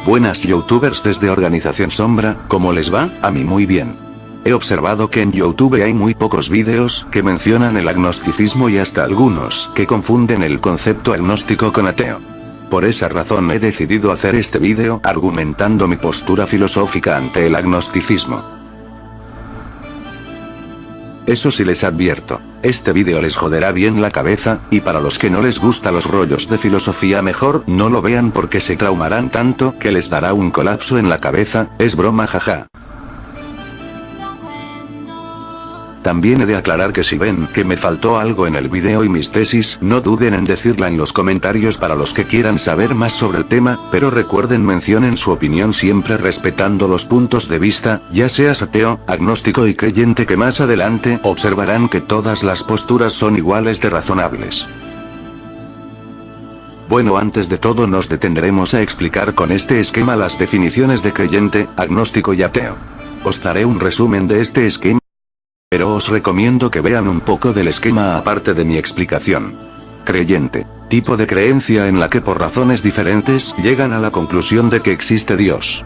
Buenas youtubers desde Organización Sombra, ¿cómo les va? A mí muy bien. He observado que en YouTube hay muy pocos vídeos que mencionan el agnosticismo y hasta algunos que confunden el concepto agnóstico con ateo. Por esa razón he decidido hacer este vídeo argumentando mi postura filosófica ante el agnosticismo. Eso sí les advierto, este vídeo les joderá bien la cabeza, y para los que no les gusta los rollos de filosofía mejor no lo vean porque se traumarán tanto que les dará un colapso en la cabeza, es broma jaja. También he de aclarar que si ven que me faltó algo en el vídeo y mis tesis, no duden en decirla en los comentarios para los que quieran saber más sobre el tema, pero recuerden mencionen su opinión siempre respetando los puntos de vista, ya seas ateo, agnóstico y creyente, que más adelante observarán que todas las posturas son iguales de razonables. Bueno, antes de todo nos detendremos a explicar con este esquema las definiciones de creyente, agnóstico y ateo. Os daré un resumen de este esquema, pero os recomiendo que vean un poco del esquema aparte de mi explicación. Creyente. Tipo de creencia en la que por razones diferentes llegan a la conclusión de que existe Dios.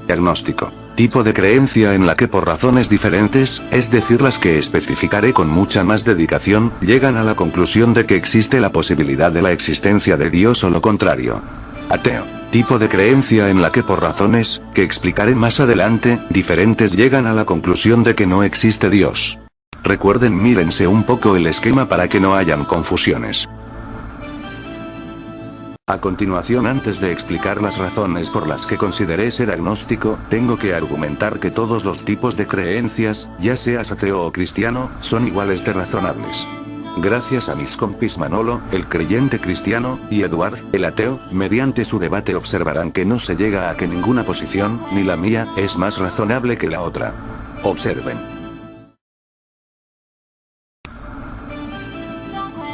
Agnóstico. Tipo de creencia en la que por razones diferentes, es decir las que especificaré con mucha más dedicación, llegan a la conclusión de que existe la posibilidad de la existencia de Dios o lo contrario. Ateo. Tipo de creencia en la que por razones, que explicaré más adelante, diferentes llegan a la conclusión de que no existe Dios. Recuerden, mírense un poco el esquema para que no hayan confusiones. A continuación, antes de explicar las razones por las que consideré ser agnóstico, tengo que argumentar que todos los tipos de creencias, ya seas ateo o cristiano, son iguales de razonables. Gracias a mis compis Manolo, el creyente cristiano, y Eduard, el ateo, mediante su debate observarán que no se llega a que ninguna posición, ni la mía, es más razonable que la otra. Observen.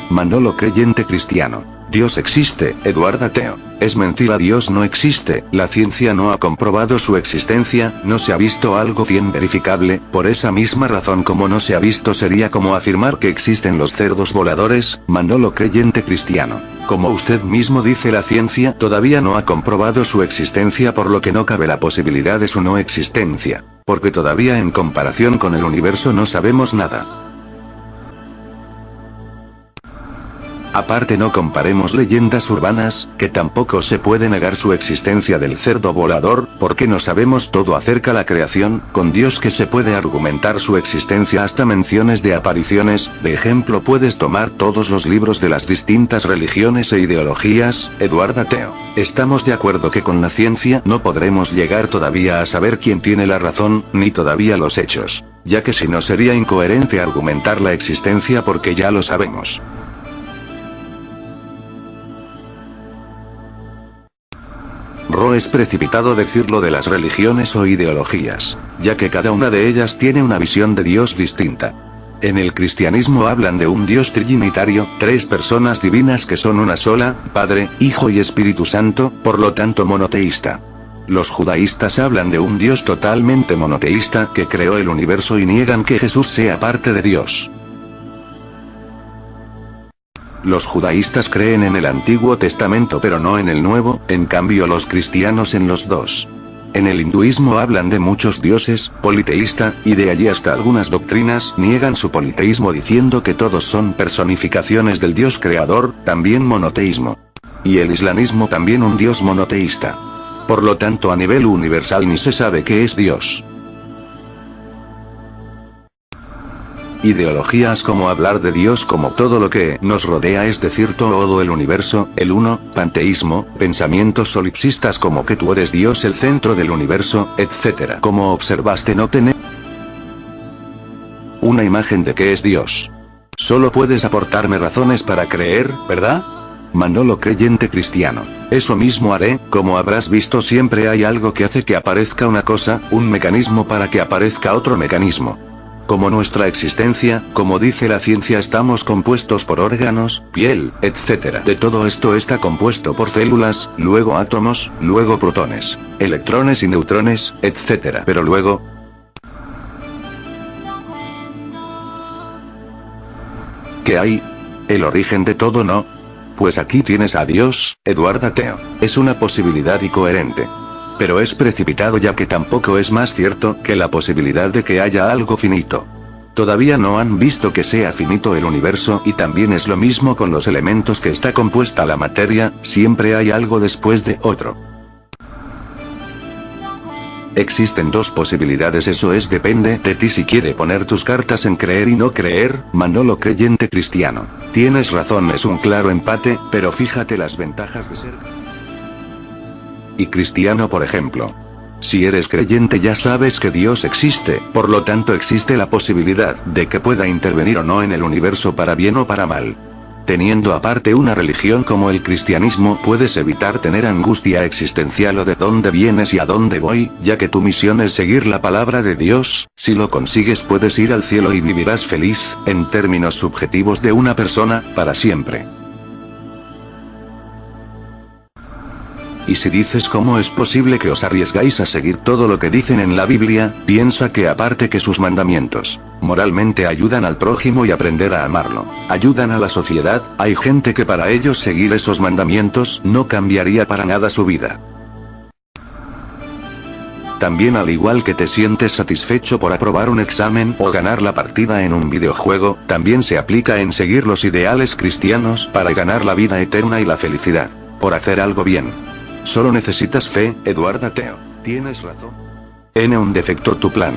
Manolo, creyente cristiano. Dios existe, Eduard ateo. Es mentira, Dios no existe, la ciencia no ha comprobado su existencia, no se ha visto algo bien verificable, por esa misma razón como no se ha visto sería como afirmar que existen los cerdos voladores. Manolo, creyente cristiano. Como usted mismo dice, la ciencia todavía no ha comprobado su existencia, por lo que no cabe la posibilidad de su no existencia, porque todavía en comparación con el universo no sabemos nada. Aparte, no comparemos leyendas urbanas, que tampoco se puede negar su existencia del cerdo volador, porque no sabemos todo acerca de la creación, con Dios que se puede argumentar su existencia hasta menciones de apariciones. De ejemplo puedes tomar todos los libros de las distintas religiones e ideologías. Eduard ateo. Estamos de acuerdo que con la ciencia no podremos llegar todavía a saber quién tiene la razón, ni todavía los hechos, ya que si no sería incoherente argumentar la existencia porque ya lo sabemos. Es precipitado decirlo de las religiones o ideologías, ya que cada una de ellas tiene una visión de Dios distinta. En el cristianismo hablan de un Dios trinitario, tres personas divinas que son una sola, Padre, Hijo y Espíritu Santo, por lo tanto monoteísta. Los judaístas hablan de un Dios totalmente monoteísta que creó el universo y niegan que Jesús sea parte de Dios. Los judaístas creen en el Antiguo Testamento pero no en el Nuevo, en cambio los cristianos en los dos. En el hinduismo hablan de muchos dioses, politeísta, y de allí hasta algunas doctrinas niegan su politeísmo diciendo que todos son personificaciones del Dios creador, también monoteísmo. Y el islamismo también un Dios monoteísta. Por lo tanto, a nivel universal ni se sabe qué es Dios. Ideologías como hablar de Dios como todo lo que nos rodea, es decir, todo el universo, el uno, panteísmo, pensamientos solipsistas como que tú eres Dios, el centro del universo, etc. Como observaste, no tenemos una imagen de qué es Dios. Solo puedes aportarme razones para creer, ¿verdad? Manolo, creyente cristiano. Eso mismo haré. Como habrás visto, siempre hay algo que hace que aparezca una cosa, un mecanismo para que aparezca otro mecanismo. Como nuestra existencia, como dice la ciencia, estamos compuestos por órganos, piel, etc. De todo esto está compuesto por células, luego átomos, luego protones, electrones y neutrones, etc. Pero luego, ¿qué hay? El origen de todo, ¿no? Pues aquí tienes a Dios, Eduardo ateo. Es una posibilidad y coherente. Pero es precipitado ya que tampoco es más cierto que la posibilidad de que haya algo finito. Todavía no han visto que sea finito el universo y también es lo mismo con los elementos que está compuesta la materia, siempre hay algo después de otro. Existen dos posibilidades, eso es depende de ti si quiere poner tus cartas en creer y no creer, Manolo creyente cristiano. Tienes razón, es un claro empate, pero fíjate las ventajas de ser y cristiano por ejemplo. Si eres creyente ya sabes que Dios existe, por lo tanto existe la posibilidad de que pueda intervenir o no en el universo para bien o para mal. Teniendo aparte una religión como el cristianismo puedes evitar tener angustia existencial o de dónde vienes y a dónde voy, ya que tu misión es seguir la palabra de Dios. Si lo consigues puedes ir al cielo y vivirás feliz, en términos subjetivos de una persona, para siempre. Y si dices cómo es posible que os arriesgáis a seguir todo lo que dicen en la Biblia, piensa que aparte que sus mandamientos, moralmente ayudan al prójimo y aprender a amarlo, ayudan a la sociedad, hay gente que para ellos seguir esos mandamientos no cambiaría para nada su vida. También al igual que te sientes satisfecho por aprobar un examen o ganar la partida en un videojuego, también se aplica en seguir los ideales cristianos para ganar la vida eterna y la felicidad, por hacer algo bien. Solo necesitas fe, Eduardo ateo. Tienes razón. En un defecto tu plan.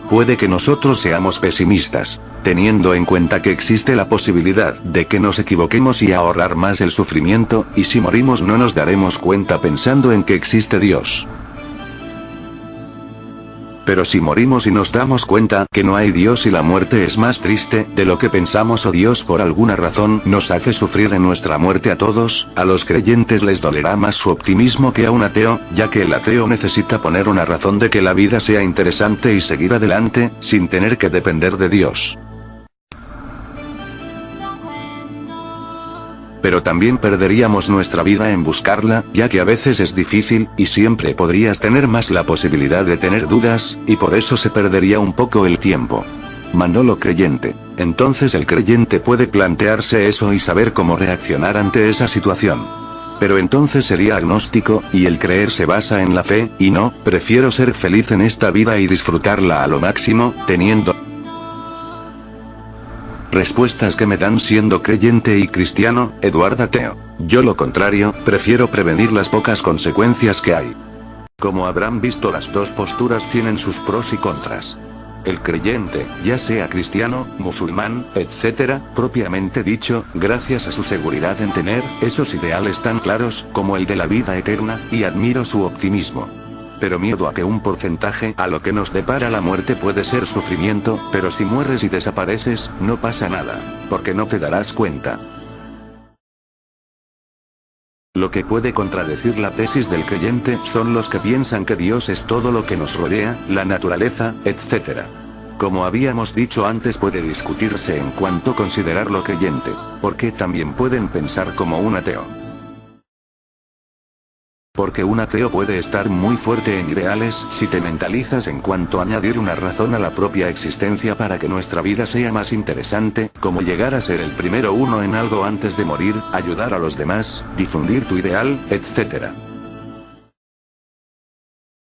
Puede que nosotros seamos pesimistas, teniendo en cuenta que existe la posibilidad de que nos equivoquemos y ahorrar más el sufrimiento, y si morimos no nos daremos cuenta pensando en que existe Dios. Pero si morimos y nos damos cuenta que no hay Dios y la muerte es más triste de lo que pensamos o Dios por alguna razón nos hace sufrir en nuestra muerte a todos, a los creyentes les dolerá más su optimismo que a un ateo, ya que el ateo necesita poner una razón de que la vida sea interesante y seguir adelante, sin tener que depender de Dios. Pero también perderíamos nuestra vida en buscarla, ya que a veces es difícil, y siempre podrías tener más la posibilidad de tener dudas, y por eso se perdería un poco el tiempo. Manolo creyente. Entonces el creyente puede plantearse eso y saber cómo reaccionar ante esa situación. Pero entonces sería agnóstico, y el creer se basa en la fe, y no, prefiero ser feliz en esta vida y disfrutarla a lo máximo, teniendo respuestas que me dan siendo creyente y cristiano, Eduardo ateo. Yo lo contrario, prefiero prevenir las pocas consecuencias que hay. Como habrán visto, las dos posturas tienen sus pros y contras. El creyente, ya sea cristiano, musulmán, etc., propiamente dicho, gracias a su seguridad en tener esos ideales tan claros como el de la vida eterna, y admiro su optimismo. Pero miedo a que un porcentaje a lo que nos depara la muerte puede ser sufrimiento, pero si mueres y desapareces, no pasa nada, porque no te darás cuenta. Lo que puede contradecir la tesis del creyente son los que piensan que Dios es todo lo que nos rodea, la naturaleza, etc. Como habíamos dicho antes, puede discutirse en cuanto a considerarlo creyente, porque también pueden pensar como un ateo. Porque un ateo puede estar muy fuerte en ideales si te mentalizas en cuanto a añadir una razón a la propia existencia para que nuestra vida sea más interesante, como llegar a ser el primero uno en algo antes de morir, ayudar a los demás, difundir tu ideal, etc.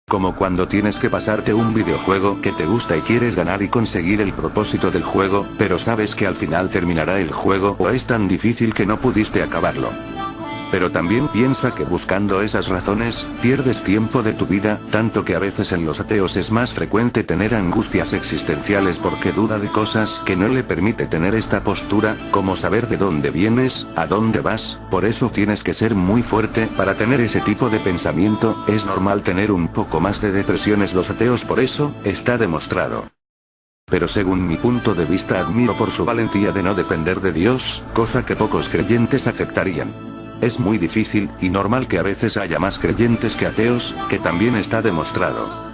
Como cuando tienes que pasarte un videojuego que te gusta y quieres ganar y conseguir el propósito del juego, pero sabes que al final terminará el juego o es tan difícil que no pudiste acabarlo. Pero también piensa que buscando esas razones, pierdes tiempo de tu vida, tanto que a veces en los ateos es más frecuente tener angustias existenciales porque duda de cosas que no le permite tener esta postura, como saber de dónde vienes, a dónde vas, por eso tienes que ser muy fuerte para tener ese tipo de pensamiento, es normal tener un poco más de depresiones los ateos, por eso, está demostrado. Pero según mi punto de vista admiro por su valentía de no depender de Dios, cosa que pocos creyentes aceptarían. Es muy difícil, y normal que a veces haya más creyentes que ateos, que también está demostrado.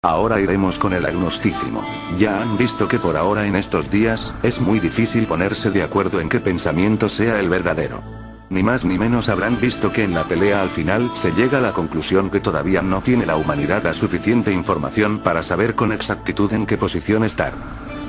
Ahora iremos con el agnosticismo. Ya han visto que por ahora en estos días, es muy difícil ponerse de acuerdo en qué pensamiento sea el verdadero. Ni más ni menos habrán visto que en la pelea al final se llega a la conclusión que todavía no tiene la humanidad la suficiente información para saber con exactitud en qué posición estar.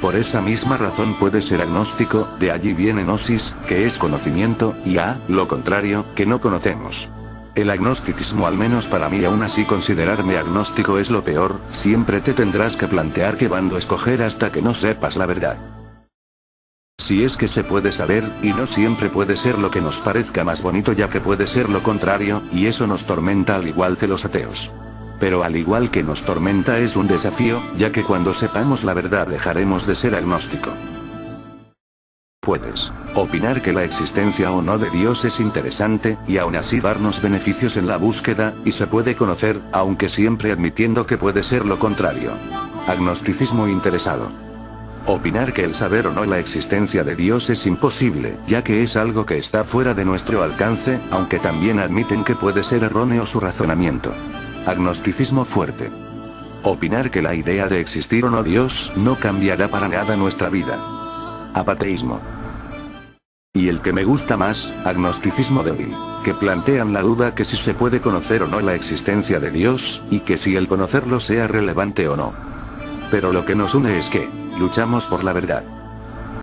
Por esa misma razón puede ser agnóstico, de allí viene gnosis, que es conocimiento, y lo contrario, que no conocemos. El agnosticismo, al menos para mí, aún así considerarme agnóstico es lo peor, siempre te tendrás que plantear qué bando escoger hasta que no sepas la verdad. Si es que se puede saber, y no siempre puede ser lo que nos parezca más bonito, ya que puede ser lo contrario, y eso nos tormenta al igual que los ateos. Pero al igual que nos tormenta es un desafío, ya que cuando sepamos la verdad dejaremos de ser agnóstico. Puedes opinar que la existencia o no de Dios es interesante, y aún así darnos beneficios en la búsqueda, y se puede conocer, aunque siempre admitiendo que puede ser lo contrario. Agnosticismo interesado. Opinar que el saber o no la existencia de Dios es imposible, ya que es algo que está fuera de nuestro alcance, aunque también admiten que puede ser erróneo su razonamiento. Agnosticismo fuerte. Opinar que la idea de existir o no Dios no cambiará para nada nuestra vida. Apateísmo. Y el que me gusta más, agnosticismo débil, que plantean la duda que si se puede conocer o no la existencia de Dios, y que si el conocerlo sea relevante o no. Pero lo que nos une es que luchamos por la verdad.